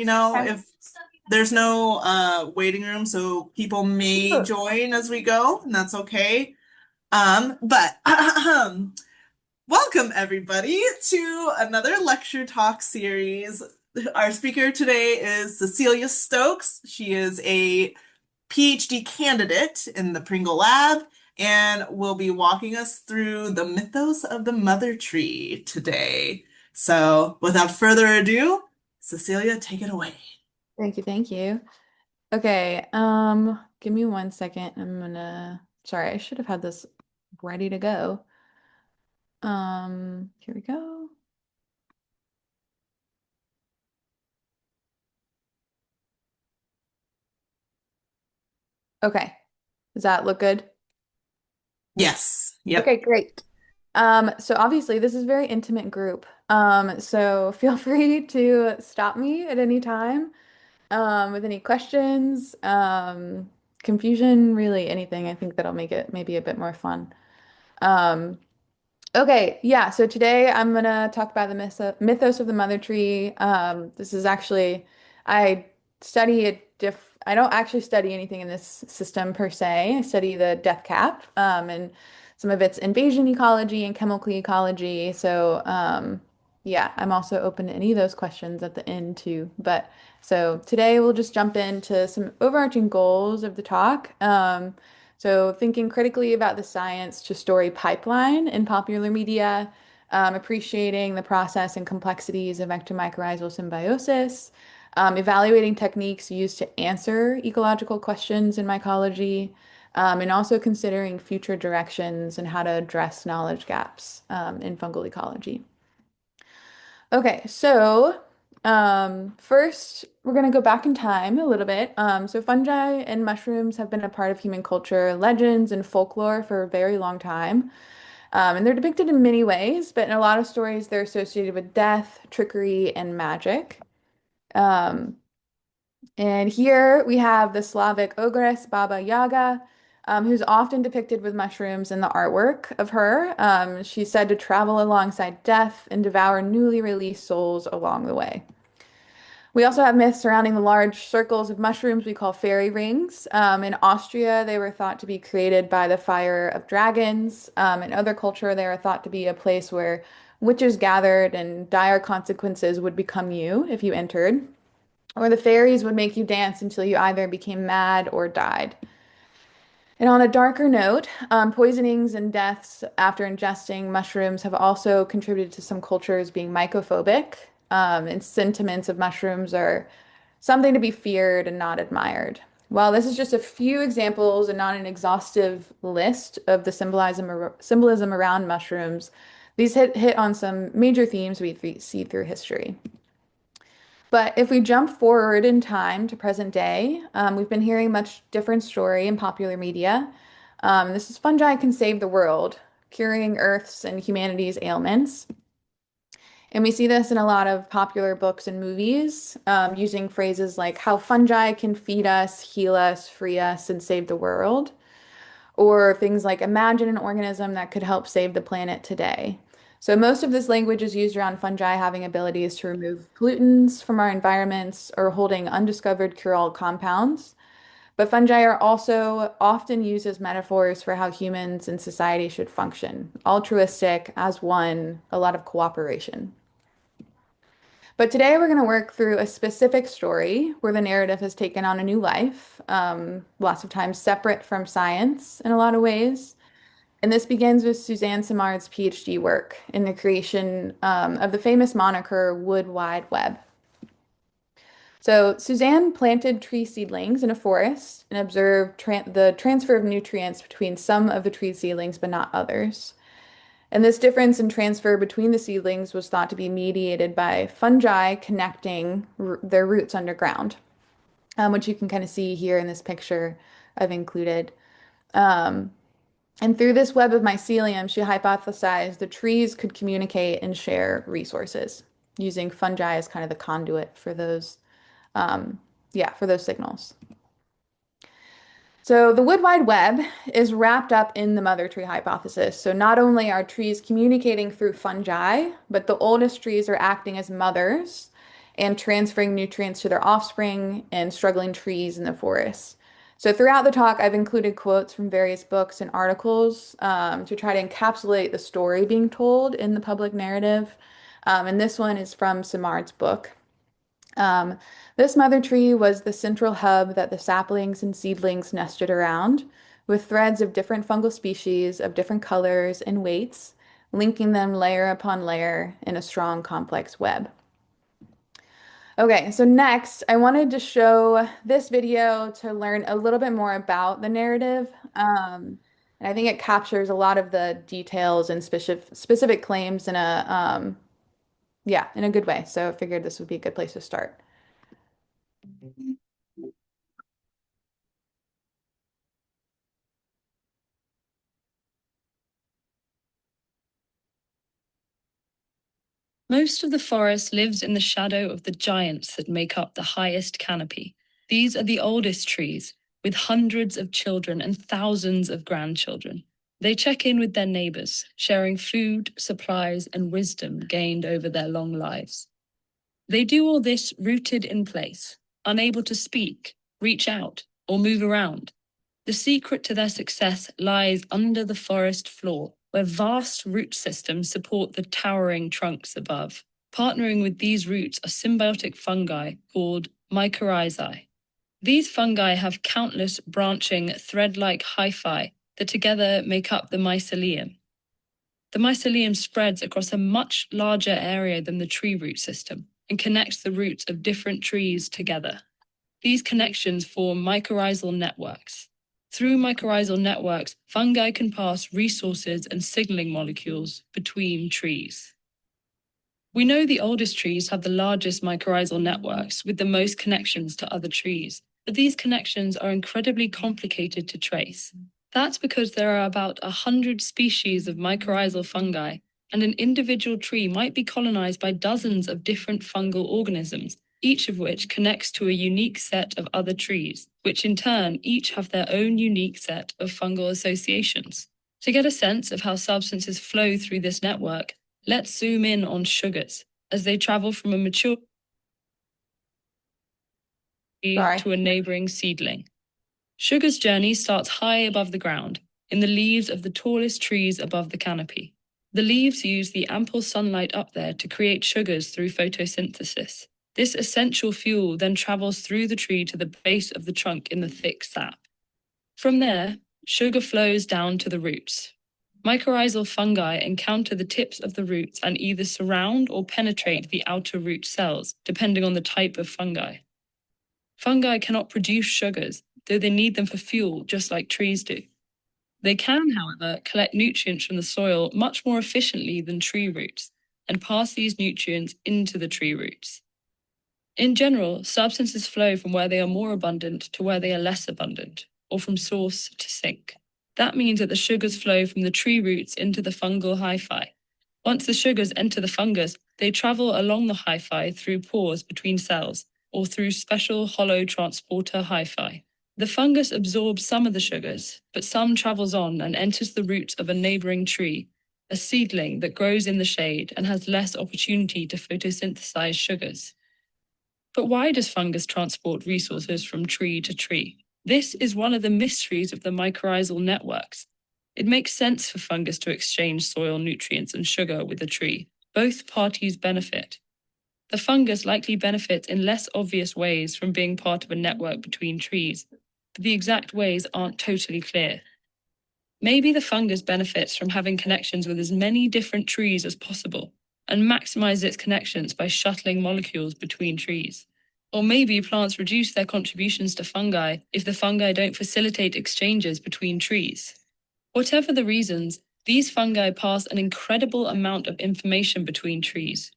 Okay. if there's no waiting room, so people may Sure. join as we go, and that's okay. But welcome everybody to another lecture talk series. Our speaker today is Cecelia Stokes. She is a PhD candidate in the Pringle Lab and will be walking us through the mythos of the mother tree today. So, without further ado, Cecilia, take it away. Thank you, thank you. Okay, give me one second. Sorry, I should have had this ready to go. Here we go. Okay, does that look good? Yes. Yep. Okay, great. So obviously this is a very intimate group. So feel free to stop me at any time, with any questions, confusion, really anything. I think that'll make it maybe a bit more fun. Um, Okay, yeah. So today I'm gonna talk about the mythos of the mother tree. This is actually, I study a diff. I don't actually study anything in this system per se. I study the death cap, and some of it's invasion ecology and chemical ecology. So, yeah, I'm also open to any of those questions at the end too. But so today we'll just jump into some overarching goals of the talk. So, thinking critically about the science to story pipeline in popular media, appreciating the process and complexities of ectomycorrhizal symbiosis, evaluating techniques used to answer ecological questions in mycology, and also considering future directions and how to address knowledge gaps in fungal ecology. Okay, so first we're going to go back in time a little bit. So fungi and mushrooms have been a part of human culture, legends, and folklore for a very long time. And they're depicted in many ways, but in a lot of stories, they're associated with death, trickery, and magic. Um, and here we have the Slavic ogress Baba Yaga, who's often depicted with mushrooms in the artwork of her. She's said to travel alongside death and devour newly released souls along the way. We also have myths surrounding the large circles of mushrooms we call fairy rings. In Austria, they were thought to be created by the fire of dragons. In other culture, they are thought to be a place where witches gathered and dire consequences would become you if you entered. Or the fairies would make you dance until you either became mad or died. And on a darker note, poisonings and deaths after ingesting mushrooms have also contributed to some cultures being mycophobic, and sentiments of mushrooms are something to be feared and not admired. While this is just a few examples and not an exhaustive list of the symbolism around mushrooms, these hit on some major themes we see through history. But if we jump forward in time to present day, we've been hearing much different story in popular media. This is fungi can save the world, curing Earth's and humanity's ailments. And we see this in a lot of popular books and movies, using phrases like how fungi can feed us, heal us, free us, and save the world. Or things like imagine an organism that could help save the planet today. So most of this language is used around fungi having abilities to remove pollutants from our environments or holding undiscovered cure-all compounds. But fungi are also often used as metaphors for how humans and society should function. Altruistic, as one, a lot of cooperation. But today we're going to work through a specific story where the narrative has taken on a new life, lots of times separate from science in a lot of ways. And this begins with Suzanne Simard's PhD work in the creation of the famous moniker Wood Wide Web. So Suzanne planted tree seedlings in a forest and observed the transfer of nutrients between some of the tree seedlings, but not others. And this difference in transfer between the seedlings was thought to be mediated by fungi connecting their roots underground, which you can kind of see here in this picture I've included. Um, and through this web of mycelium, she hypothesized the trees could communicate and share resources using fungi as kind of the conduit for those, um, yeah, for those signals. So the Wood Wide Web is wrapped up in the mother tree hypothesis. So not only are trees communicating through fungi, but the oldest trees are acting as mothers and transferring nutrients to their offspring and struggling trees in the forest. So throughout the talk, I've included quotes from various books and articles to try to encapsulate the story being told in the public narrative. And this one is from Simard's book. Um, this mother tree was the central hub that the saplings and seedlings nested around, with threads of different fungal species of different colors and weights, linking them layer upon layer in a strong, complex web. Okay, so next, I wanted to show this video to learn a little bit more about the narrative. And I think it captures a lot of the details and specific claims in a good way. So I figured this would be a good place to start. Most of the forest lives in the shadow of the giants that make up the highest canopy. These are the oldest trees, with hundreds of children and thousands of grandchildren. They check in with their neighbors, sharing food, supplies, and wisdom gained over their long lives. They do all this rooted in place, unable to speak, reach out, or move around. The secret to their success lies under the forest floor, where vast root systems support the towering trunks above. Partnering with these roots are symbiotic fungi called mycorrhizae. These fungi have countless branching thread-like hyphae that together make up the mycelium. The mycelium spreads across a much larger area than the tree root system and connects the roots of different trees together. These connections form mycorrhizal networks. Through mycorrhizal networks, fungi can pass resources and signaling molecules between trees. We know the oldest trees have the largest mycorrhizal networks with the most connections to other trees, but these connections are incredibly complicated to trace. That's because there are about 100 species of mycorrhizal fungi, and an individual tree might be colonized by dozens of different fungal organisms, each of which connects to a unique set of other trees, which in turn each have their own unique set of fungal associations. To get a sense of how substances flow through this network, let's zoom in on sugars as they travel from a mature tree Sorry. to a neighboring seedling. Sugar's journey starts high above the ground, in the leaves of the tallest trees above the canopy. The leaves use the ample sunlight up there to create sugars through photosynthesis. This essential fuel then travels through the tree to the base of the trunk in the thick sap. From there, sugar flows down to the roots. Mycorrhizal fungi encounter the tips of the roots and either surround or penetrate the outer root cells, depending on the type of fungi. Fungi cannot produce sugars, though they need them for fuel, just like trees do. They can, however, collect nutrients from the soil much more efficiently than tree roots and pass these nutrients into the tree roots. In general, substances flow from where they are more abundant to where they are less abundant, or from source to sink. That means that the sugars flow from the tree roots into the fungal hyphae. Once the sugars enter the fungus, they travel along the hyphae through pores between cells, or through special hollow transporter hyphae. The fungus absorbs some of the sugars, but some travels on and enters the roots of a neighboring tree, a seedling that grows in the shade and has less opportunity to photosynthesize sugars. But why does fungus transport resources from tree to tree? This is one of the mysteries of the mycorrhizal networks. It makes sense for fungus to exchange soil nutrients and sugar with a tree. Both parties benefit. The fungus likely benefits in less obvious ways from being part of a network between trees, but the exact ways aren't totally clear. Maybe the fungus benefits from having connections with as many different trees as possible and maximizes its connections by shuttling molecules between trees. Or maybe plants reduce their contributions to fungi if the fungi don't facilitate exchanges between trees. Whatever the reasons, these fungi pass an incredible amount of information between trees.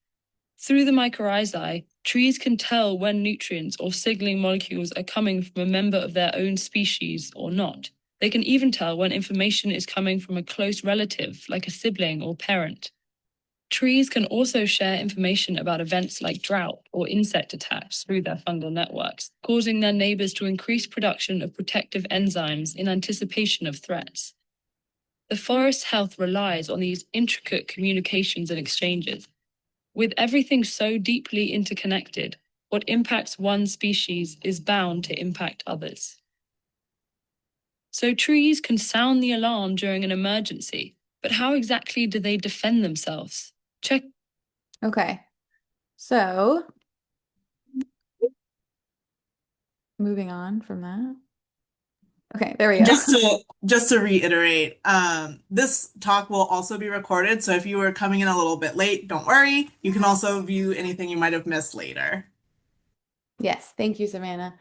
Through the mycorrhizae, trees can tell when nutrients or signaling molecules are coming from a member of their own species or not. They can even tell when information is coming from a close relative, like a sibling or parent. Trees can also share information about events like drought or insect attacks through their fungal networks, causing their neighbors to increase production of protective enzymes in anticipation of threats. The forest's health relies on these intricate communications and exchanges. With everything so deeply interconnected, what impacts one species is bound to impact others. So trees can sound the alarm during an emergency, but how exactly do they defend themselves? Check. Okay, so moving on from that. Okay, there we And go. just to reiterate, this talk will also be recorded, so if you were coming in a little bit late, don't worry. You can also view anything you might have missed later. Yes, thank you, Savannah.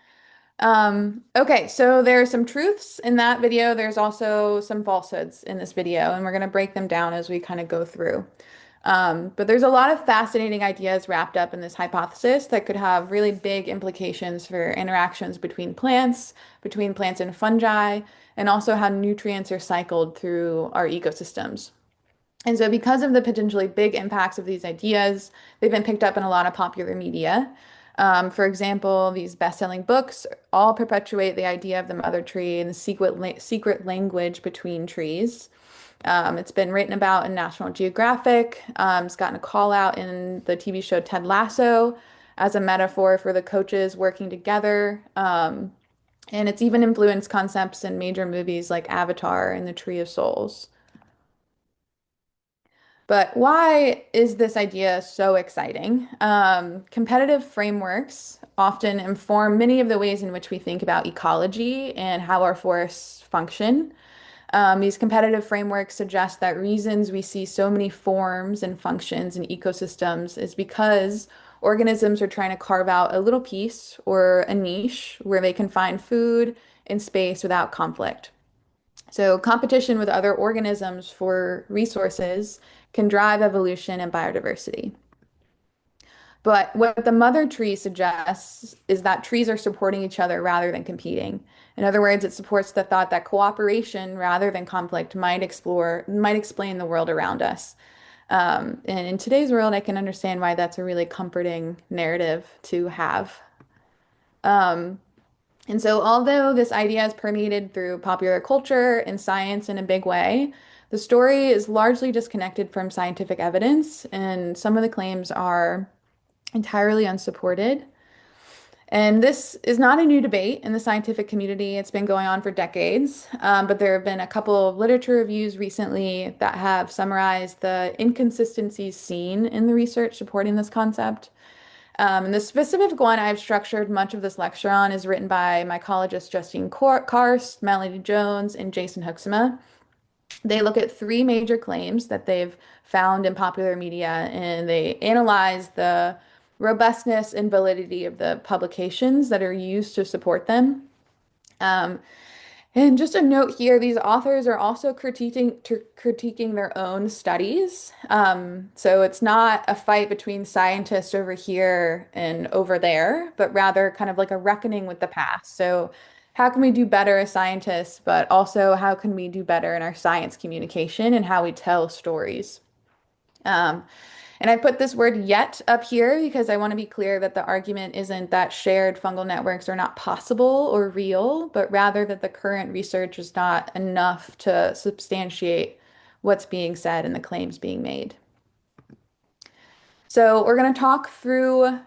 Okay, so there are some truths in that video. There's also some falsehoods in this video, and we're going to break them down as we kind of go through. But there's a lot of fascinating ideas wrapped up in this hypothesis that could have really big implications for interactions between plants and fungi, and also how nutrients are cycled through our ecosystems. And so, because of the potentially big impacts of these ideas, they've been picked up in a lot of popular media. For example, these best-selling books all perpetuate the idea of the mother tree and the secret language between trees. It's been written about in National Geographic. It's gotten a call out in the TV show Ted Lasso as a metaphor for the coaches working together. And it's even influenced concepts in major movies like Avatar and the Tree of Souls. But why is this idea so exciting? Competitive frameworks often inform many of the ways in which we think about ecology and how our forests function. These competitive frameworks suggest that reasons we see so many forms and functions in ecosystems is because organisms are trying to carve out a little piece or a niche where they can find food and space without conflict. So, competition with other organisms for resources can drive evolution and biodiversity. But what the mother tree suggests is that trees are supporting each other rather than competing. In other words, it supports the thought that cooperation rather than conflict might explain the world around us. And in today's world, I can understand why that's a really comforting narrative to have. Um, and so, although this idea is permeated through popular culture and science in a big way, the story is largely disconnected from scientific evidence, and some of the claims are entirely unsupported. And this is not a new debate in the scientific community. It's been going on for decades. But there have been a couple of literature reviews recently that have summarized the inconsistencies seen in the research supporting this concept. And the specific one I've structured much of this lecture on is written by mycologists Justine Karst, Melanie Jones, and Jason Hoeksema. They look at three major claims that they've found in popular media, and they analyze the robustness and validity of the publications that are used to support them. Um, and just a note here, these authors are also critiquing their own studies. So it's not a fight between scientists over here and over there, but rather kind of like a reckoning with the past. So how can we do better as scientists, but also how can we do better in our science communication and how we tell stories? Um, and I put this word yet up here because I want to be clear that the argument isn't that shared fungal networks are not possible or real, but rather that the current research is not enough to substantiate what's being said and the claims being made. So we're going to talk through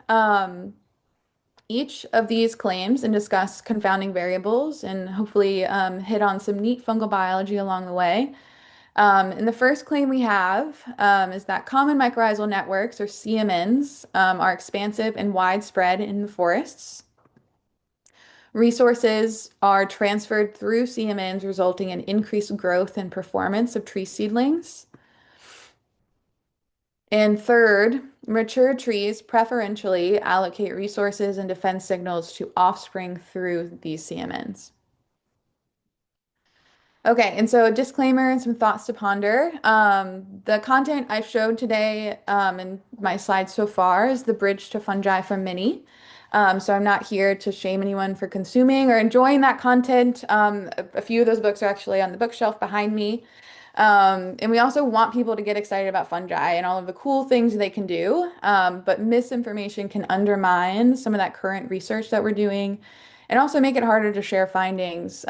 each of these claims and discuss confounding variables and hopefully hit on some neat fungal biology along the way. And the first claim we have is that common mycorrhizal networks, or CMNs, are expansive and widespread in the forests. Resources are transferred through CMNs, resulting in increased growth and performance of tree seedlings. And third, mature trees preferentially allocate resources and defense signals to offspring through these CMNs. Okay, and so a disclaimer and some thoughts to ponder. The content I've showed today in my slides so far is the Bridge to Fungi from Minnie. So I'm not here to shame anyone for consuming or enjoying that content. A few of those books are actually on the bookshelf behind me. And we also want people to get excited about fungi and all of the cool things they can do. But misinformation can undermine some of that current research that we're doing and also make it harder to share findings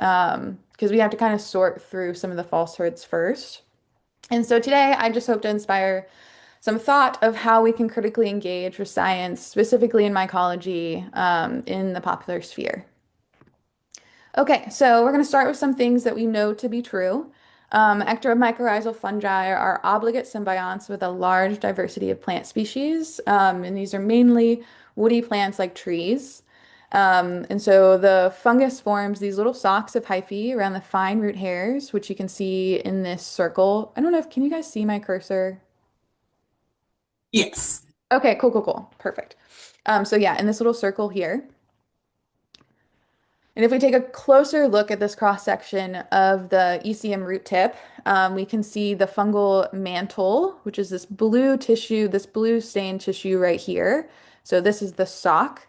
because we have to kind of sort through some of the falsehoods first. And so today, I just hope to inspire some thought of how we can critically engage with science, specifically in mycology, in the popular sphere. Okay, so we're going to start with some things that we know to be true. Ectomycorrhizal fungi are obligate symbionts with a large diversity of plant species, and these are mainly woody plants like trees. And so the fungus forms these little socks of hyphae around the fine root hairs, which you can see in this circle. I don't know if, can you guys see my cursor? Yes. Okay, cool, cool, cool. Perfect. So yeah, in this little circle here. And if we take a closer look at this cross section of the ECM root tip, we can see the fungal mantle, which is this blue tissue, this blue stained tissue right here. So this is the sock.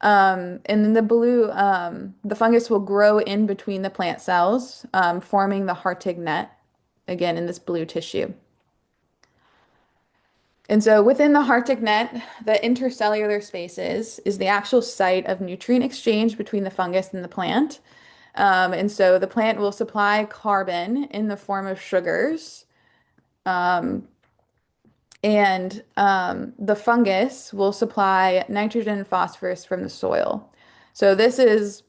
And then the fungus will grow in between the plant cells, forming the Hartig net, again, in this blue tissue. And so within the Hartig net, the intercellular spaces is the actual site of nutrient exchange between the fungus and the plant. And so the plant will supply carbon in the form of sugars, um, and the fungus will supply nitrogen and phosphorus from the soil. So this is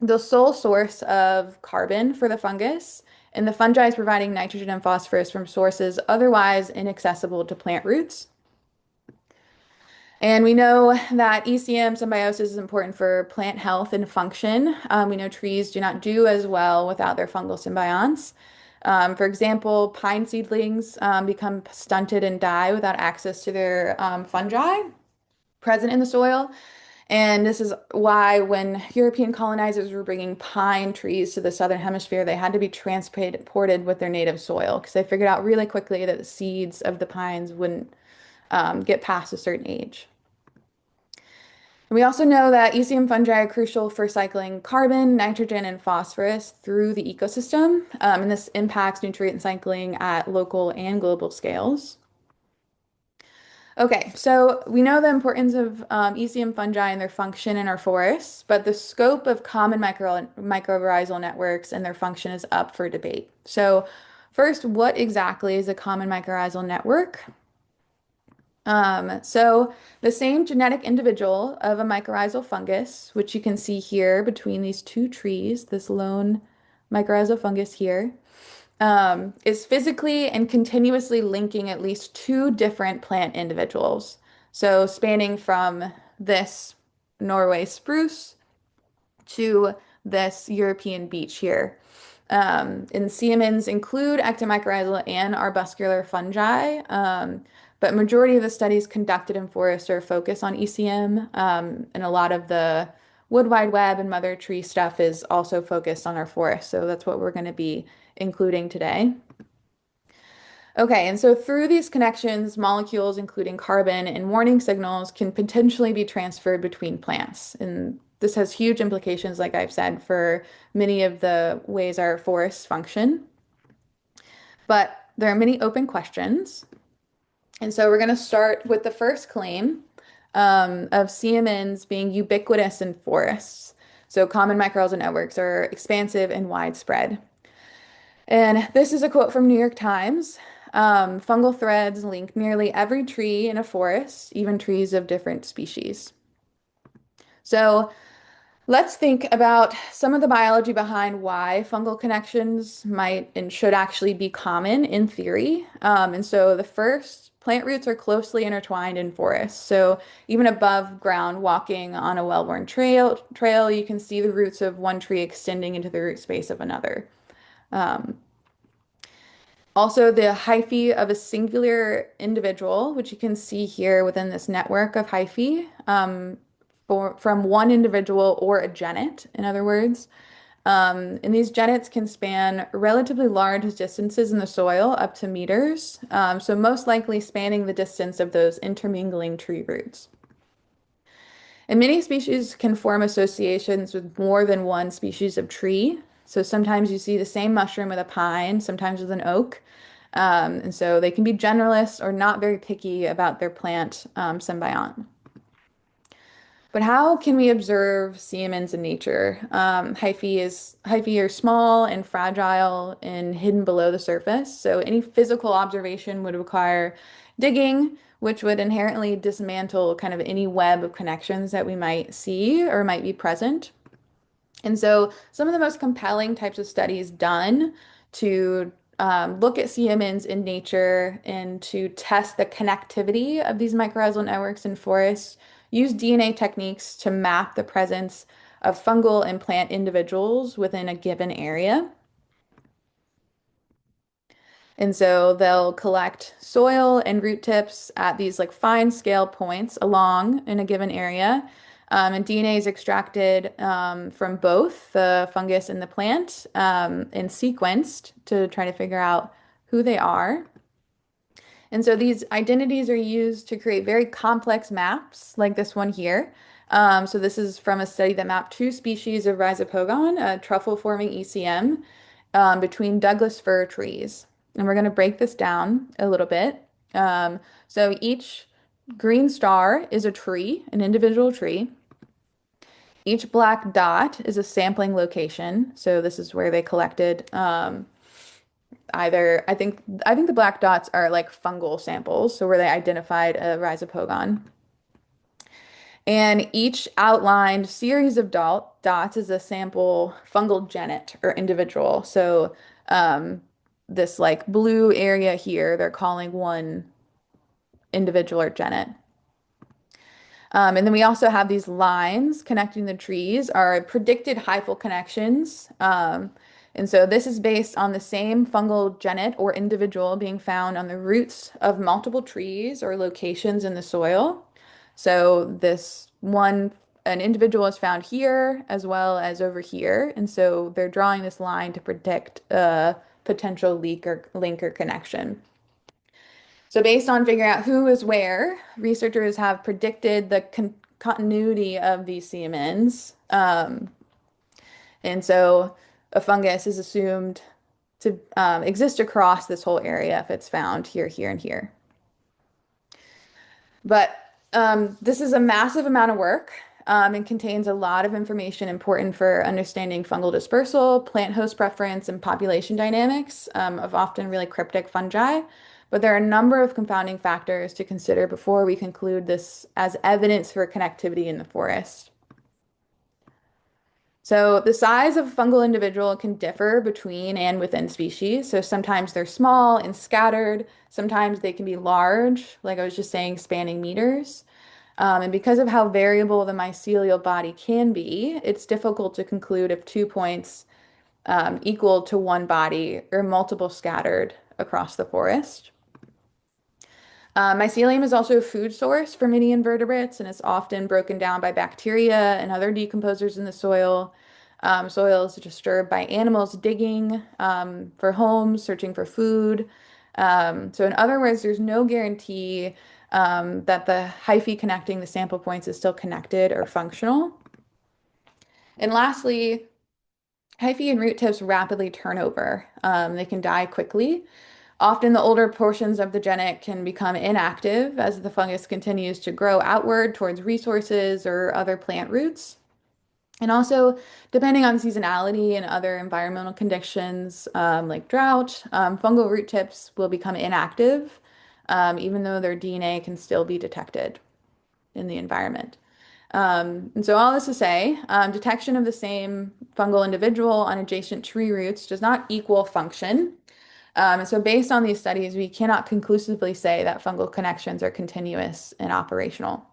the sole source of carbon for the fungus, and the fungi is providing nitrogen and phosphorus from sources otherwise inaccessible to plant roots. And we know that ECM symbiosis is important for plant health and function. We know trees do not do as well without their fungal symbionts. For example, pine seedlings become stunted and die without access to their fungi present in the soil. And this is why when European colonizers were bringing pine trees to the southern hemisphere, they had to be transported with their native soil because they figured out really quickly that the seeds of the pines wouldn't get past a certain age. We also know that ECM fungi are crucial for cycling carbon, nitrogen, and phosphorus through the ecosystem, and this impacts nutrient cycling at local and global scales. Okay, so we know the importance of ECM fungi and their function in our forests, but the scope of common mycorrhizal networks and their function is up for debate. So first, what exactly is a common mycorrhizal network? So the same genetic individual of a mycorrhizal fungus, which you can see here between these two trees, this lone mycorrhizal fungus here, is physically and continuously linking at least two different plant individuals. So spanning from this Norway spruce to this European beech here. And CMNs include ectomycorrhizal and arbuscular fungi, but majority of the studies conducted in forests are focused on ECM, and a lot of the Wood Wide Web and Mother Tree stuff is also focused on our forests. So that's what we're going to be including today. Okay, and so through these connections, molecules, including carbon and warning signals, can potentially be transferred between plants. And this has huge implications, like I've said, for many of the ways our forests function. But there are many open questions. And so we're going to start with the first claim of CMNs being ubiquitous in forests. So common mycorrhizal networks are expansive and widespread. And this is a quote from New York Times. Fungal threads link nearly every tree in a forest, even trees of different species. So let's think about some of the biology behind why fungal connections might and should actually be common in theory. And so the first, plant roots are closely intertwined in forests. So even above ground, walking on a well-worn trail, you can see the roots of one tree extending into the root space of another. Also, the hyphae of a singular individual, which you can see here within this network of hyphae, from one individual or a genet, in other words. And these genets can span relatively large distances in the soil, up to meters, so most likely spanning the distance of those intermingling tree roots. And many species can form associations with more than one species of tree. So sometimes you see the same mushroom with a pine, sometimes with an oak. And so they can be generalists or not very picky about their plant symbiont. But how can we observe CMNs in nature? Hyphae are small and fragile and hidden below the surface. So any physical observation would require digging, which would inherently dismantle kind of any web of connections that we might see or might be present. And so, some of the most compelling types of studies done to look at CMNs in nature and to test the connectivity of these mycorrhizal networks in forests use DNA techniques to map the presence of fungal and plant individuals within a given area. And so they'll collect soil and root tips at these like fine scale points along in a given area. And DNA is extracted from both the fungus and the plant and sequenced to try to figure out who they are. And so these identities are used to create very complex maps, like this one here. So this is from a study that mapped two species of Rhizopogon, a truffle-forming ECM, between Douglas fir trees. And we're going to break this down a little bit. So each green star is a tree, an individual tree. Each black dot is a sampling location. So this is where they collected either I think the black dots are like fungal samples, so where they identified a rhizopogon. And each outlined series of dots is a sample fungal genet or individual. So this like blue area here, they're calling one individual or genet. And then we also have these lines connecting the trees are predicted hyphal connections. And so this is based on the same fungal genet or individual being found on the roots of multiple trees or locations in the soil. So an individual is found here as well as over here. And so they're drawing this line to predict a potential link or connection. So based on figuring out who is where, researchers have predicted the continuity of these CMNs. And so a fungus is assumed to exist across this whole area if it's found here, here, and here. But this is a massive amount of work and contains a lot of information important for understanding fungal dispersal, plant host preference, and population dynamics of often really cryptic fungi. But there are a number of confounding factors to consider before we conclude this as evidence for connectivity in the forest. So the size of a fungal individual can differ between and within species. So sometimes they're small and scattered. Sometimes they can be large, like I was just saying, spanning meters. And because of how variable the mycelial body can be, it's difficult to conclude if 2 points equal to one body or multiple scattered across the forest. Mycelium is also a food source for many invertebrates, and it's often broken down by bacteria and other decomposers in the soil. Soil is disturbed by animals digging for homes, searching for food. So in other words, there's no guarantee that the hyphae connecting the sample points is still connected or functional. And lastly, hyphae and root tips rapidly turn over. They can die quickly. Often the older portions of the genet can become inactive as the fungus continues to grow outward towards resources or other plant roots. And also, depending on seasonality and other environmental conditions like drought, fungal root tips will become inactive, even though their DNA can still be detected in the environment. And so all this to say, detection of the same fungal individual on adjacent tree roots does not equal function. And so based on these studies, we cannot conclusively say that fungal connections are continuous and operational.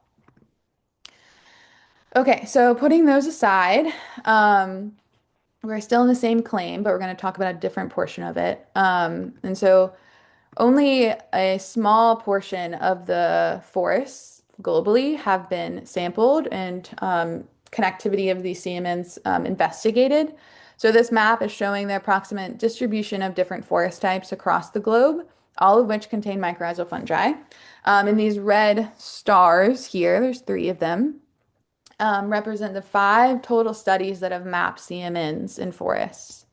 Okay, so putting those aside, we're still in the same claim, but we're going to talk about a different portion of it. And so only a small portion of the forests globally have been sampled and connectivity of these CMNs investigated. So this map is showing the approximate distribution of different forest types across the globe, all of which contain mycorrhizal fungi. And these red stars here, there's 3 of them, represent the 5 total studies that have mapped CMNs in forests.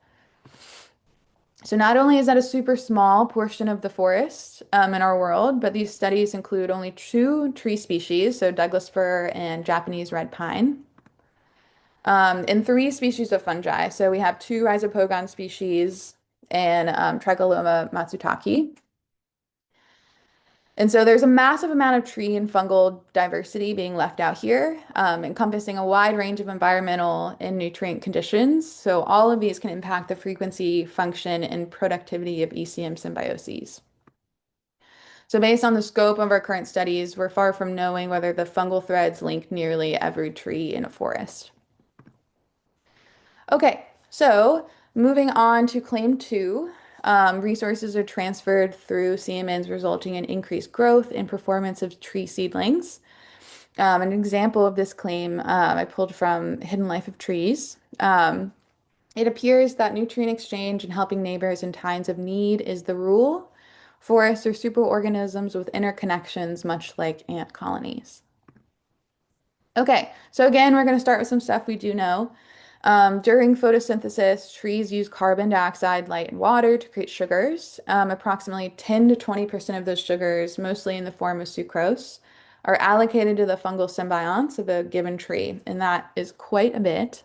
So not only is that a super small portion of the forest in our world, but these studies include only 2 tree species, so Douglas fir and Japanese red pine, and 3 species of fungi. So we have 2 rhizopogon species and Tricholoma matsutake. And so there's a massive amount of tree and fungal diversity being left out here, encompassing a wide range of environmental and nutrient conditions. So all of these can impact the frequency, function, and productivity of ECM symbioses. So based on the scope of our current studies, we're far from knowing whether the fungal threads link nearly every tree in a forest. Okay, so moving on to claim two, resources are transferred through CMNs, resulting in increased growth and performance of tree seedlings. An example of this claim I pulled from Hidden Life of Trees. It appears that nutrient exchange and helping neighbors in times of need is the rule. Forests are superorganisms with interconnections, much like ant colonies. Okay, so again, we're going to start with some stuff we do know. During photosynthesis, trees use carbon dioxide, light, and water to create sugars. Approximately 10 to 20% of those sugars, mostly in the form of sucrose, are allocated to the fungal symbionts of a given tree, and that is quite a bit.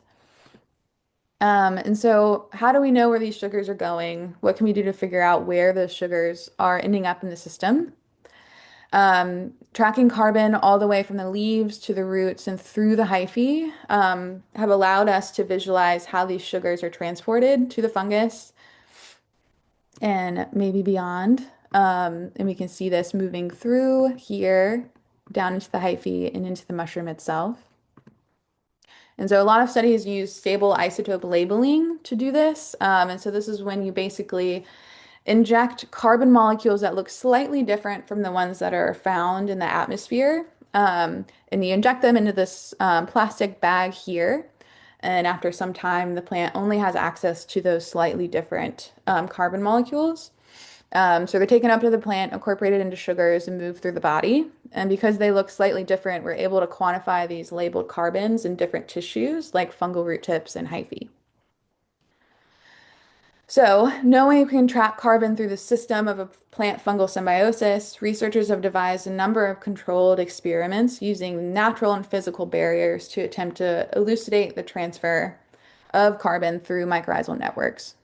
And so, how do we know where these sugars are going? What can we do to figure out where those sugars are ending up in the system? Tracking carbon all the way from the leaves to the roots and through the hyphae have allowed us to visualize how these sugars are transported to the fungus and maybe beyond. And we can see this moving through here, down into the hyphae and into the mushroom itself. And so a lot of studies use stable isotope labeling to do this. And so this is when you basically inject carbon molecules that look slightly different from the ones that are found in the atmosphere. And you inject them into this plastic bag here. And after some time, the plant only has access to those slightly different carbon molecules. So they're taken up to the plant, incorporated into sugars, and moved through the body. And because they look slightly different, we're able to quantify these labeled carbons in different tissues, like fungal root tips and hyphae. So, knowing we can track carbon through the system of a plant fungal symbiosis, researchers have devised a number of controlled experiments using natural and physical barriers to attempt to elucidate the transfer of carbon through mycorrhizal networks.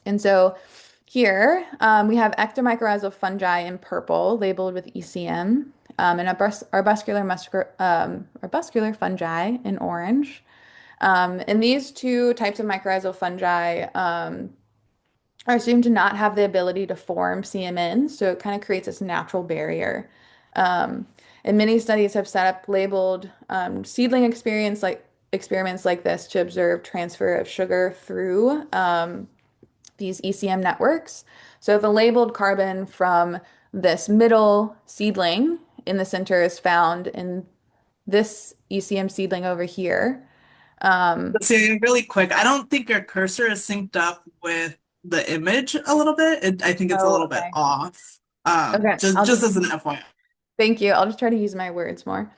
And so, here we have ectomycorrhizal fungi in purple, labeled with ECM, and arbuscular fungi in orange. And these two types of mycorrhizal fungi are assumed to not have the ability to form CMN, so it kind of creates this natural barrier. Um, and many studies have set up labeled seedling experiments like this to observe transfer of sugar through these ECM networks. So if a labeled carbon from this middle seedling in the center is found in this ECM seedling over here. Say really quick, I don't think your cursor is synced up with the image a little bit. I think it's a Oh, little bit okay. off. Okay, Just as an FYI. thank you. I'll just try to use my words more.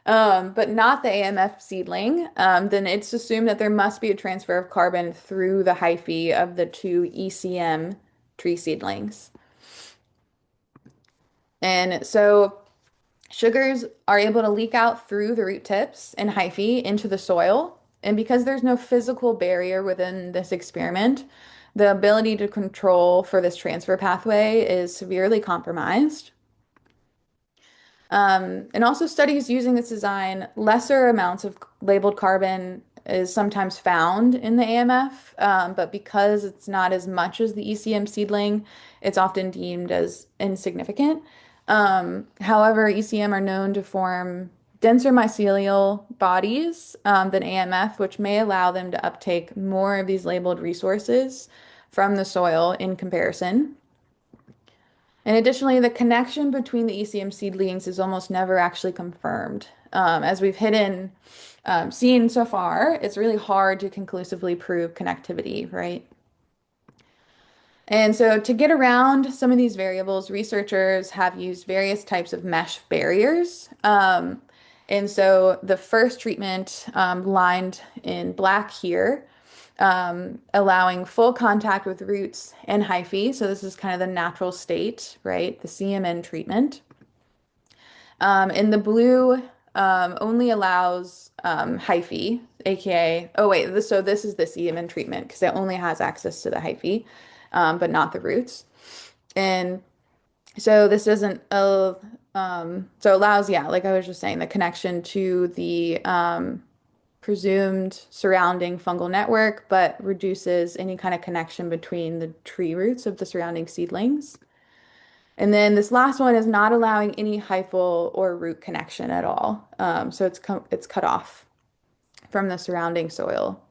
Um, but not the AMF seedling. Then it's assumed that there must be a transfer of carbon through the hyphae of the two ECM tree seedlings. And so sugars are able to leak out through the root tips and hyphae into the soil. And because there's no physical barrier within this experiment, the ability to control for this transfer pathway is severely compromised. And also studies using this design, lesser amounts of labeled carbon is sometimes found in the AMF, but because it's not as much as the ECM seedling, it's often deemed as insignificant. However, ECM are known to form denser mycelial bodies than AMF, which may allow them to uptake more of these labeled resources from the soil in comparison. And additionally, the connection between the ECM seedlings is almost never actually confirmed. As we've seen so far, it's really hard to conclusively prove connectivity, right? And so to get around some of these variables, researchers have used various types of mesh barriers. And so the first treatment, lined in black here, allowing full contact with roots and hyphae. So this is kind of the natural state, right? The CMN treatment. And the blue only allows hyphae, aka, oh wait, so this is the CMN treatment because it only has access to the hyphae, but not the roots. And So this doesn't, so allows, yeah, like I was just saying, the connection to the presumed surrounding fungal network, but reduces any kind of connection between the tree roots of the surrounding seedlings. And then this last one is not allowing any hyphal or root connection at all. So it's cut off from the surrounding soil.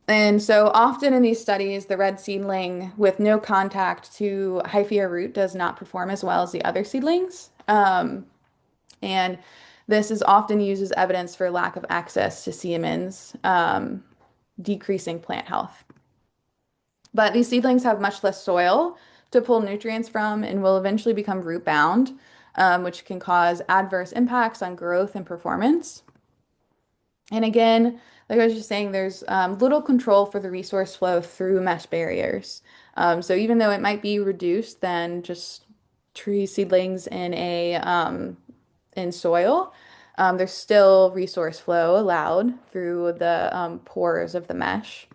And so often in these studies, the red seedling with no contact to hyphae or root does not perform as well as the other seedlings. And this is often used as evidence for lack of access to siemens, decreasing plant health. But these seedlings have much less soil to pull nutrients from and will eventually become root bound, which can cause adverse impacts on growth and performance. And again, like I was just saying, there's little control for the resource flow through mesh barriers. So even though it might be reduced than just tree seedlings in soil, there's still resource flow allowed through the pores of the mesh.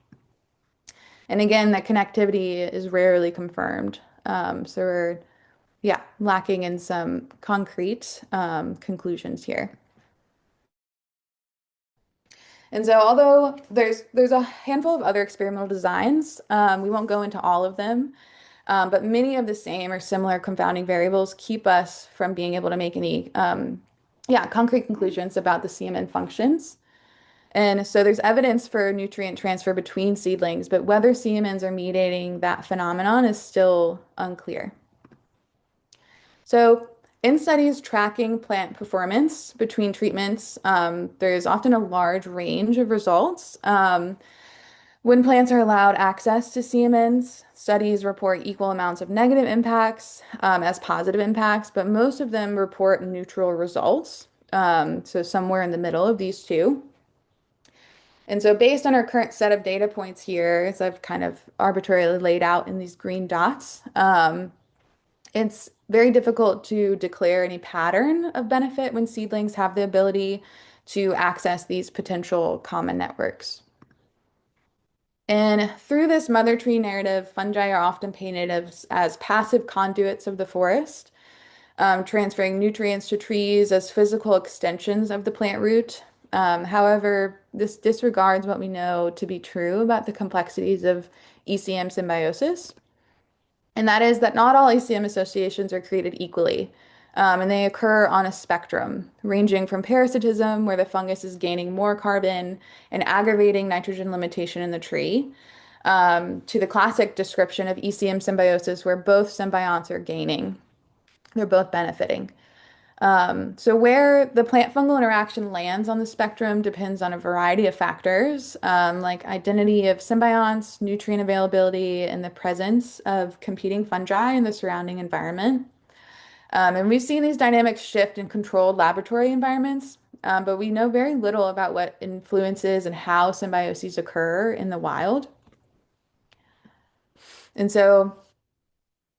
And again, that connectivity is rarely confirmed. So we're, yeah, lacking in some concrete conclusions here. And so, although there's a handful of other experimental designs, we won't go into all of them, but many of the same or similar confounding variables keep us from being able to make any, yeah, concrete conclusions about the CMN functions. And so there's evidence for nutrient transfer between seedlings, but whether CMNs are mediating that phenomenon is still unclear. So in studies tracking plant performance between treatments, there's often a large range of results. When plants are allowed access to CMNs, studies report equal amounts of negative impacts as positive impacts, but most of them report neutral results. So somewhere in the middle of these two. And so based on our current set of data points here, as I've kind of arbitrarily laid out in these green dots, it's very difficult to declare any pattern of benefit when seedlings have the ability to access these potential common networks. And through this mother tree narrative, fungi are often painted as passive conduits of the forest, transferring nutrients to trees as physical extensions of the plant root. However, this disregards what we know to be true about the complexities of ECM symbiosis. And that is that not all ECM associations are created equally. And they occur on a spectrum, ranging from parasitism, where the fungus is gaining more carbon and aggravating nitrogen limitation in the tree, to the classic description of ECM symbiosis, where both symbionts are gaining. They're both benefiting. So where the plant fungal interaction lands on the spectrum depends on a variety of factors, like identity of symbionts, nutrient availability, and the presence of competing fungi in the surrounding environment. And we've seen these dynamics shift in controlled laboratory environments, but we know very little about what influences and how symbioses occur in the wild. And so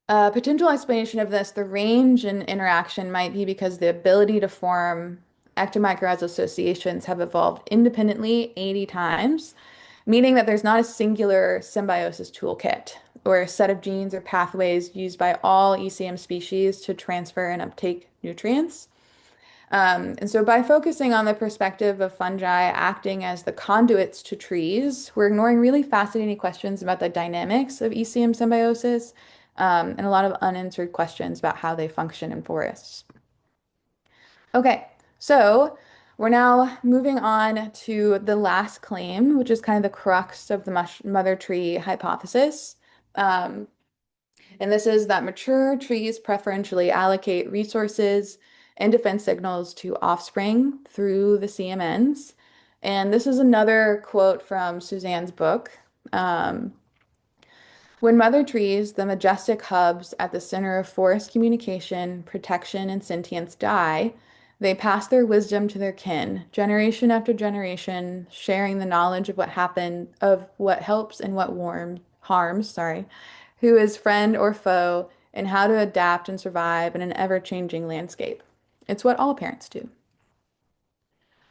a potential explanation of this, the range in interaction might be because the ability to form ectomycorrhizal associations have evolved independently 80 times, meaning that there's not a singular symbiosis toolkit or a set of genes or pathways used by all ECM species to transfer and uptake nutrients. And so by focusing on the perspective of fungi acting as the conduits to trees, we're ignoring really fascinating questions about the dynamics of ECM symbiosis, and a lot of unanswered questions about how they function in forests. Okay, so we're now moving on to the last claim, which is kind of the crux of the mother tree hypothesis. Um, and this is that mature trees preferentially allocate resources and defense signals to offspring through the CMNs. And this is another quote from Suzanne's book. When mother trees, the majestic hubs at the center of forest communication, protection, and sentience die, they pass their wisdom to their kin, generation after generation, sharing the knowledge of what happened, of what helps and what harms, who is friend or foe, and how to adapt and survive in an ever-changing landscape. It's what all parents do.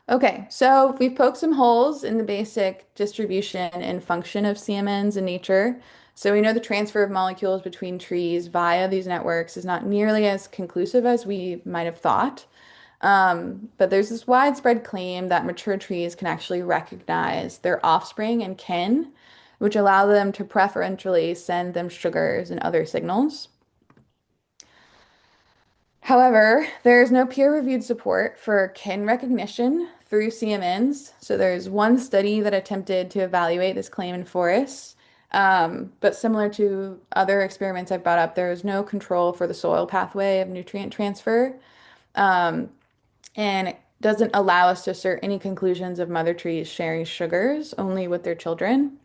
Okay, so we've poked some holes in the basic distribution and function of CMNs in nature. So we know the transfer of molecules between trees via these networks is not nearly as conclusive as we might have thought. But there's this widespread claim that mature trees can actually recognize their offspring and kin, which allow them to preferentially send them sugars and other signals. However, there's no peer-reviewed support for kin recognition through CMNs. So there's one study that attempted to evaluate this claim in forests. But similar to other experiments I've brought up, there is no control for the soil pathway of nutrient transfer. Um, and it doesn't allow us to assert any conclusions of mother trees sharing sugars only with their children.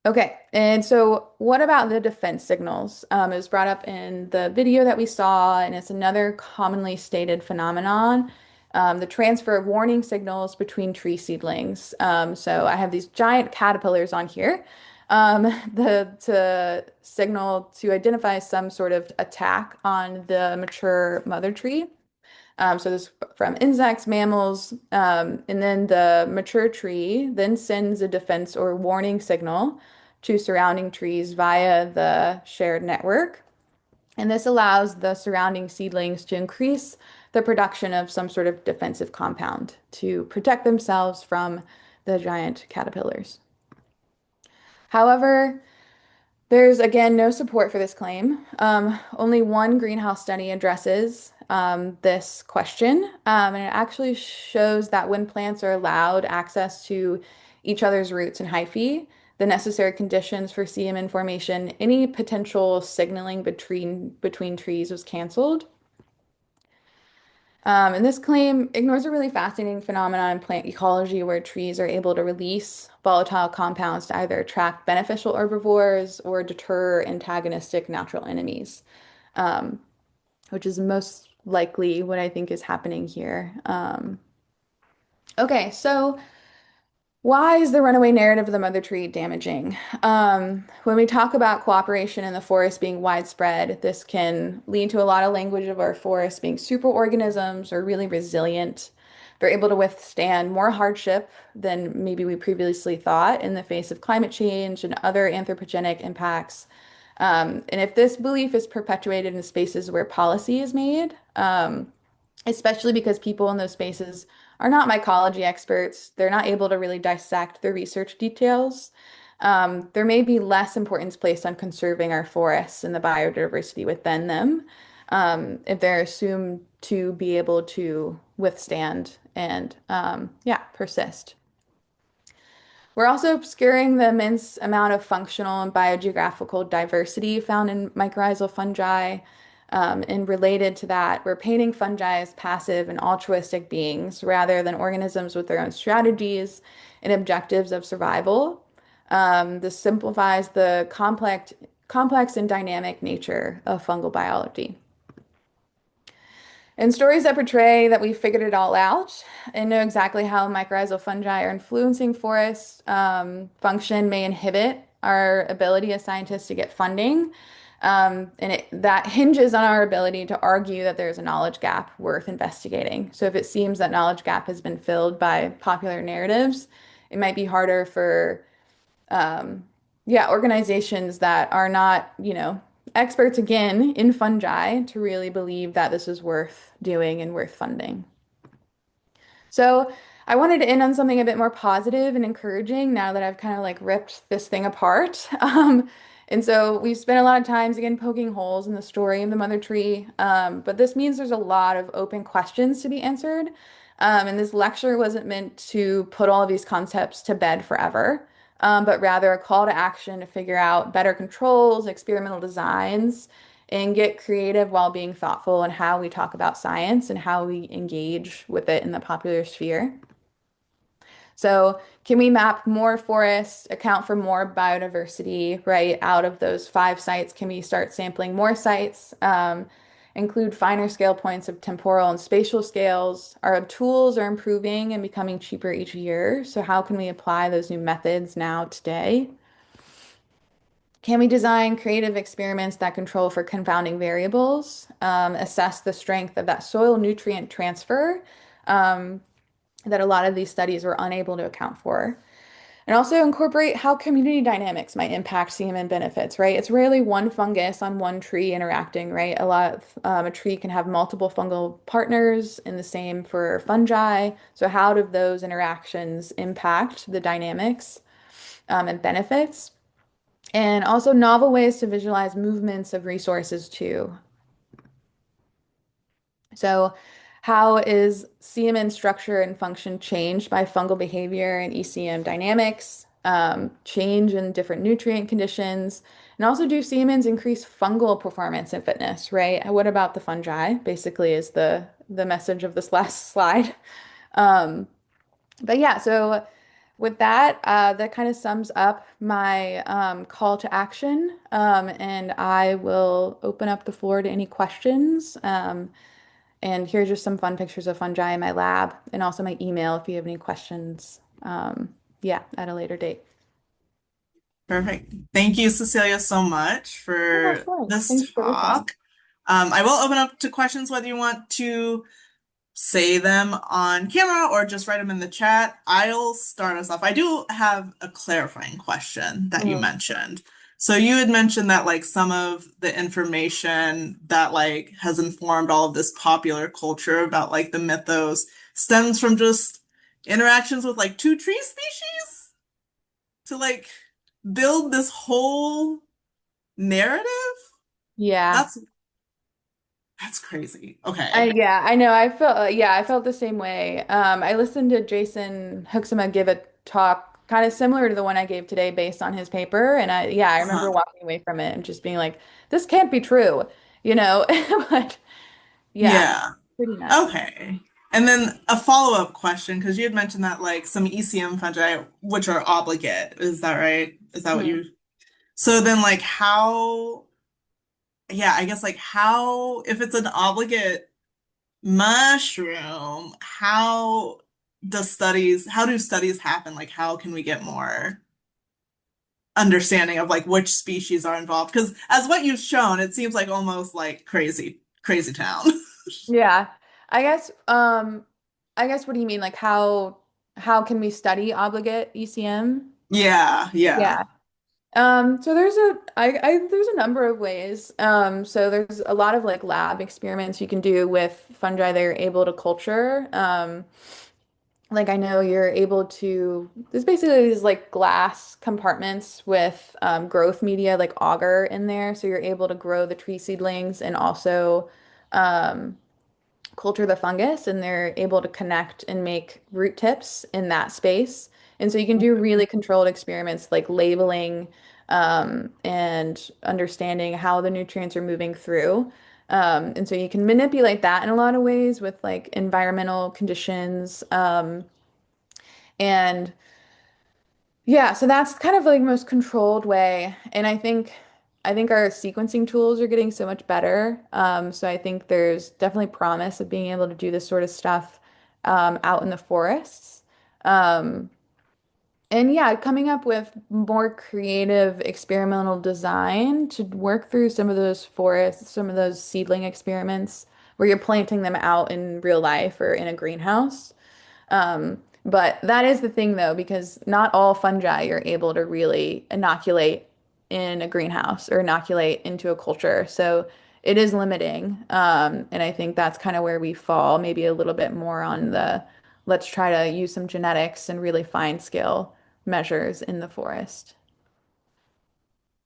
Okay, and so what about the defense signals? It was brought up in the video that we saw, and it's another commonly stated phenomenon, the transfer of warning signals between tree seedlings. So I have these giant caterpillars on here, to signal to identify some sort of attack on the mature mother tree. So this from insects, mammals, and then the mature tree then sends a defense or warning signal to surrounding trees via the shared network. And this allows the surrounding seedlings to increase the production of some sort of defensive compound to protect themselves from the giant caterpillars. However, there's again no support for this claim. Only one greenhouse study addresses this question, and it actually shows that when plants are allowed access to each other's roots and hyphae, the necessary conditions for CMN formation, any potential signaling between trees was canceled. And this claim ignores a really fascinating phenomenon in plant ecology where trees are able to release volatile compounds to either attract beneficial herbivores or deter antagonistic natural enemies, um, which is most likely what I think is happening here. Okay, so why is the runaway narrative of the mother tree damaging? When we talk about cooperation in the forest being widespread, this can lead to a lot of language of our forests being superorganisms or really resilient. They're able to withstand more hardship than maybe we previously thought in the face of climate change and other anthropogenic impacts. And if this belief is perpetuated in spaces where policy is made, especially because people in those spaces are not mycology experts. They're not able to really dissect the research details. There may be less importance placed on conserving our forests and the biodiversity within them, if they're assumed to be able to withstand and, yeah, persist. We're also obscuring the immense amount of functional and biogeographical diversity found in mycorrhizal fungi. And related to that, we're painting fungi as passive and altruistic beings rather than organisms with their own strategies and objectives of survival. This simplifies the complex and dynamic nature of fungal biology. And stories that portray that we figured it all out and know exactly how mycorrhizal fungi are influencing forest function may inhibit our ability as scientists to get funding. That hinges on our ability to argue that there's a knowledge gap worth investigating. So if it seems that knowledge gap has been filled by popular narratives, it might be harder for yeah, organizations that are not, experts again in fungi to really believe that this is worth doing and worth funding. So I wanted to end on something a bit more positive and encouraging now that I've kind of like ripped this thing apart. And so we've spent a lot of times again poking holes in the story of the mother tree. But this means there's a lot of open questions to be answered. And this lecture wasn't meant to put all of these concepts to bed forever, but rather a call to action to figure out better controls, experimental designs, and get creative while being thoughtful in how we talk about science and how we engage with it in the popular sphere. So, can we map more forests, account for more biodiversity, right? Out of those 5 sites, can we start sampling more sites? Include finer scale points of temporal and spatial scales. Our tools are improving and becoming cheaper each year. So, how can we apply those new methods now today? Can we design creative experiments that control for confounding variables, assess the strength of that soil nutrient transfer that a lot of these studies were unable to account for? And also incorporate how community dynamics might impact CMN benefits, right? It's rarely one fungus on one tree interacting, right? A tree can have multiple fungal partners, and the same for fungi. So how do those interactions impact the dynamics and benefits? And also novel ways to visualize movements of resources too. So, how is CMN structure and function changed by fungal behavior and ECM dynamics, change in different nutrient conditions, and also do CMNs increase fungal performance and fitness, right? What about the fungi? Basically, is the message of this last slide. Um, but yeah, so with that, that kind of sums up my call to action, and I will open up the floor to any questions. And here's just some fun pictures of fungi in my lab and also my email if you have any questions. Yeah, at a later date. Perfect. Thank you, Cecelia, so much Yeah, of for course. this Thanks for listening. talk. I will open up to questions whether you want to say them on camera or just write them in the chat. I'll start us off. I do have a clarifying question that you Mhm. mentioned. So you had mentioned that like some of the information that like has informed all of this popular culture about like the mythos stems from just interactions with like two tree species to like build this whole narrative? Yeah. That's that's crazy. Okay. I know. I felt the same way. I listened to Jason Hoeksema give a talk kind of similar to the one I gave today based on his paper. And I remember Uh-huh. walking away from it and just being like, this can't be true, you know? But yeah, Yeah. pretty nuts. Okay. And then a follow-up question, because you had mentioned that like some ECM fungi, which are obligate, is that right? Is that what Hmm. you? So then like how, yeah, I guess like how, if it's an obligate mushroom, how do studies happen? Like how can we get more understanding of like which species are involved? Because as what you've shown, it seems like almost like crazy town. Yeah. I guess I guess what do you mean? Like how can we study obligate ECM? Yeah, yeah. Yeah. So there's a number of ways. So there's a lot of like lab experiments you can do with fungi that you're able to culture. Like I know you're able to, there's basically these like glass compartments with growth media like agar in there. So you're able to grow the tree seedlings and also um, culture the fungus, and they're able to connect and make root tips in that space. And so you can do really controlled experiments like labeling and understanding how the nutrients are moving through. And so you can manipulate that in a lot of ways with like environmental conditions. And yeah, so that's kind of like most controlled way. And I think our sequencing tools are getting so much better. So I think there's definitely promise of being able to do this sort of stuff out in the forests. Um, and yeah, coming up with more creative experimental design to work through some of those forests, some of those seedling experiments where you're planting them out in real life or in a greenhouse. But that is the thing though, because not all fungi are able to really inoculate in a greenhouse or inoculate into a culture. So it is limiting. And I think that's kind of where we fall, maybe a little bit more on the let's try to use some genetics and really fine scale measures in the forest.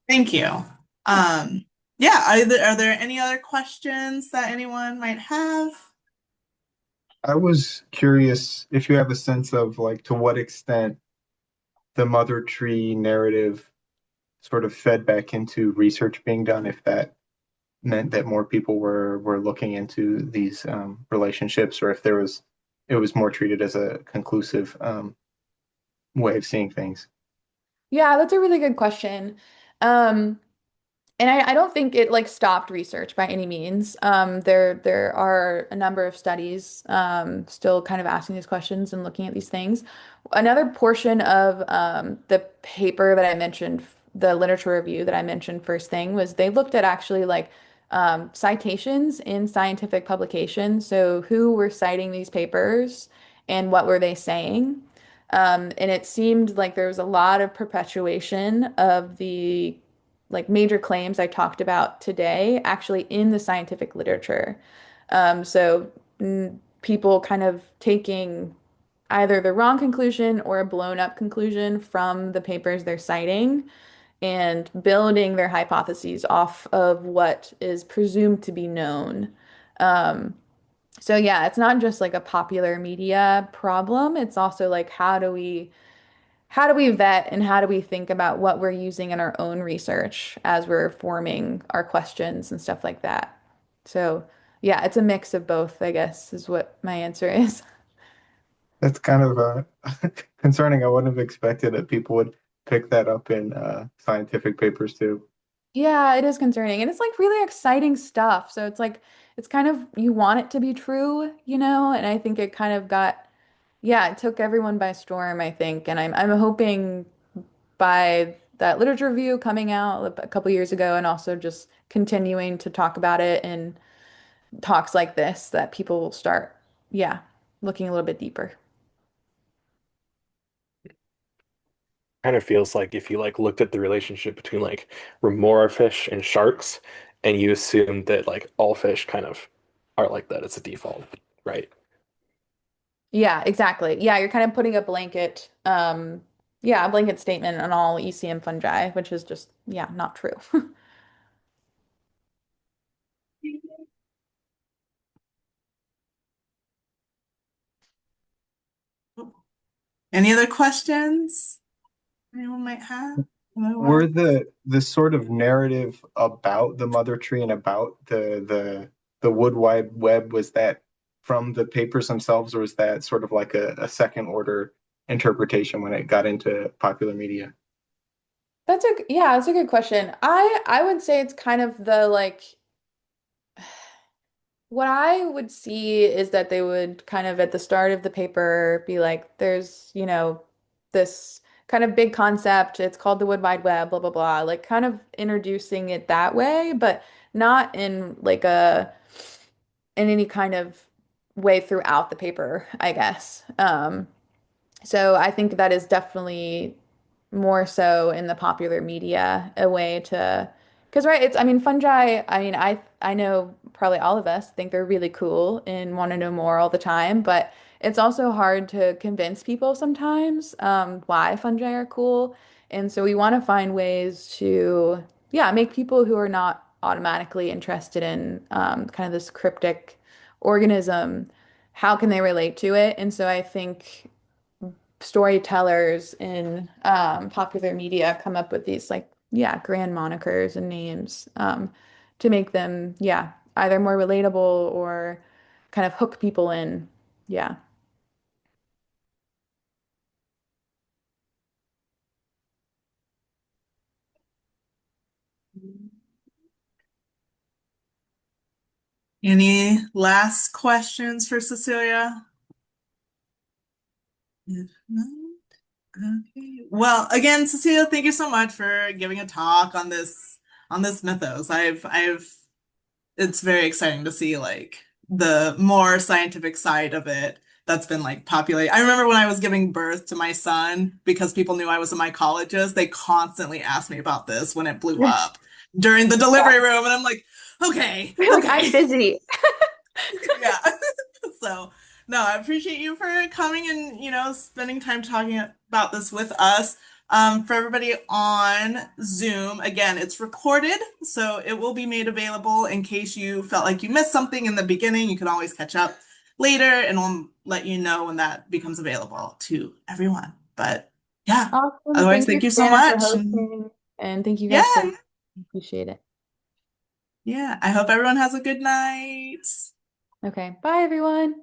Thank you. Yeah. Um, yeah, are there any other questions that anyone might have? I was curious if you have a sense of like to what extent the mother tree narrative sort of fed back into research being done, if that meant that more people were looking into these relationships, or if it was more treated as a conclusive way of seeing things. Yeah, that's a really good question. Um, And I don't think it like stopped research by any means. There are a number of studies still kind of asking these questions and looking at these things. Another portion of the paper that I mentioned, the literature review that I mentioned first thing, was they looked at actually like citations in scientific publications. So who were citing these papers and what were they saying? And it seemed like there was a lot of perpetuation of the like major claims I talked about today actually in the scientific literature. So people kind of taking either the wrong conclusion or a blown up conclusion from the papers they're citing and building their hypotheses off of what is presumed to be known. Um, so yeah, it's not just like a popular media problem. It's also like how do we vet and how do we think about what we're using in our own research as we're forming our questions and stuff like that. So yeah, it's a mix of both, I guess, is what my answer is. That's kind of concerning. I wouldn't have expected that people would pick that up in scientific papers too. Yeah, it is concerning. And it's like really exciting stuff. So it's like it's kind of you want it to be true, you know? And I think it kind of got yeah, it took everyone by storm, I think. And I'm hoping by that literature review coming out a couple years ago and also just continuing to talk about it in talks like this that people will start, yeah, looking a little bit deeper. Kind of feels like if you like looked at the relationship between like remora fish and sharks, and you assume that like all fish kind of are like that, it's a default, right? Yeah, exactly. Yeah, you're kind of putting a blanket, yeah, a blanket statement on all ECM fungi, which is just, yeah, not true. Any other questions anyone might have? Were Otherwise, the sort of narrative about the mother tree and about the wood wide web, was that from the papers themselves, or was that sort of like a second order interpretation when it got into popular media? Yeah, that's a good question. I would say it's kind of the like what I would see is that they would kind of at the start of the paper be like, there's, this kind of big concept. It's called the Wood Wide Web, blah, blah, blah, like kind of introducing it that way, but not in like in any kind of way throughout the paper, I guess. So I think that is definitely more so in the popular media, a way to, because right, I mean, fungi, I mean, I know probably all of us think they're really cool and want to know more all the time, but it's also hard to convince people sometimes why fungi are cool. And so we want to find ways to, yeah, make people who are not automatically interested in kind of this cryptic organism, how can they relate to it? And so I think storytellers in popular media come up with these like yeah grand monikers and names to make them yeah either more relatable or kind of hook people in. Yeah. any last questions for Cecilia? If not, okay. Well, again, Cecilia, thank you so much for giving a talk on this mythos. It's very exciting to see like the more scientific side of it that's been like populated. I remember when I was giving birth to my son, because people knew I was a mycologist, they constantly asked me about this when it blew Yeah. up during the delivery room, and I'm like, okay, You're like, I'm okay. busy. Yeah. So, no, I appreciate you for coming and, spending time talking about this with us. For everybody on Zoom, again, it's recorded, so it will be made available in case you felt like you missed something in the beginning. You can always catch up later, and we'll let you know when that becomes available to everyone. But yeah, Awesome. otherwise, Thank you, thank you so Shannon, for much. And hosting. And thank you guys yeah, for appreciate it. yeah, I hope everyone has a good night. Okay. Bye, everyone.